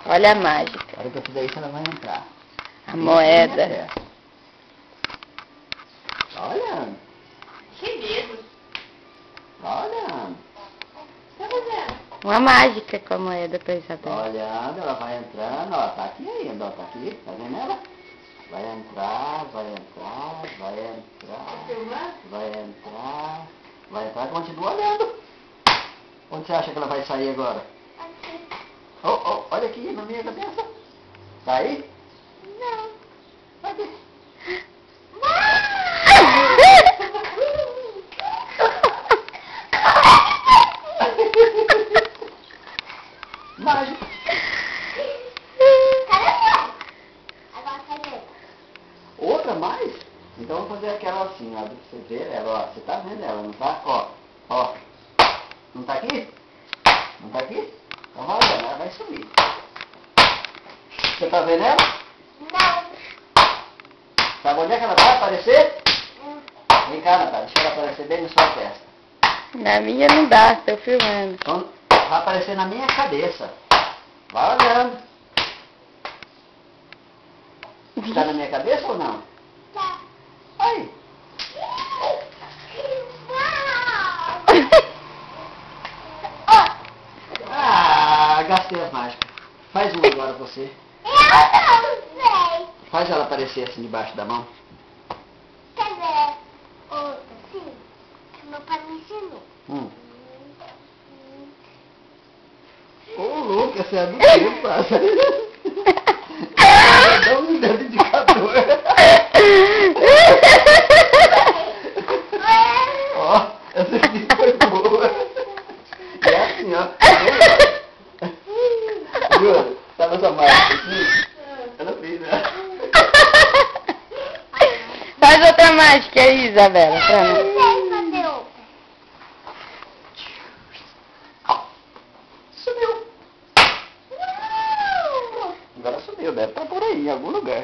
Olha a mágica. A hora que eu fizer isso, ela vai entrar. A moeda. Tá olhando. Que medo. Tá olhando. Tá fazendo? Uma mágica com a moeda pra Tá Isabela. olhando, ela vai entrando, ó. Tá aqui ainda, ó. Tá aqui. Tá vendo ela? Vai entrar, vai entrar, vai entrar. Filmando? Vai entrar. Vai entrar, continua olhando. Onde você acha que ela vai sair agora? Aqui. Oh, oh, olha aqui na minha cabeça. Tá aí? Não. Cadê? Mágica. Agora cadê? Outra mais? Então vamos fazer aquela assim, ó. Pra você ver ela, ó. Você tá vendo ela, não tá? Ó, ó. Não tá aqui? Não tá aqui? Então vai olhando, ela vai sumir. Você tá vendo ela? Não. Sabe onde é que ela vai aparecer? Vem cá, Natália, deixa ela aparecer bem na sua testa. Na minha não dá, tô filmando. Então, vai aparecer na minha cabeça. Vai olhando. Tá na minha cabeça ou não? Tá. Aí. Ah, gastei as mágicas. Faz uma agora você. Eu não sei. Faz ela aparecer assim debaixo da mão. Quer ver? Outra, sim. Meu pai me ensinou. Ô, louco, essa é do tempo, passa. Dá um dedo indicador. Ó, essa aqui foi boa. É assim, ó. Jura? Sabe essa mágica aqui? Ela fez, né? Faz outra mágica aí, Isabela. Pra Eu mim. sei fazer outra. Sumiu. Agora sumiu, deve estar por aí, em algum lugar.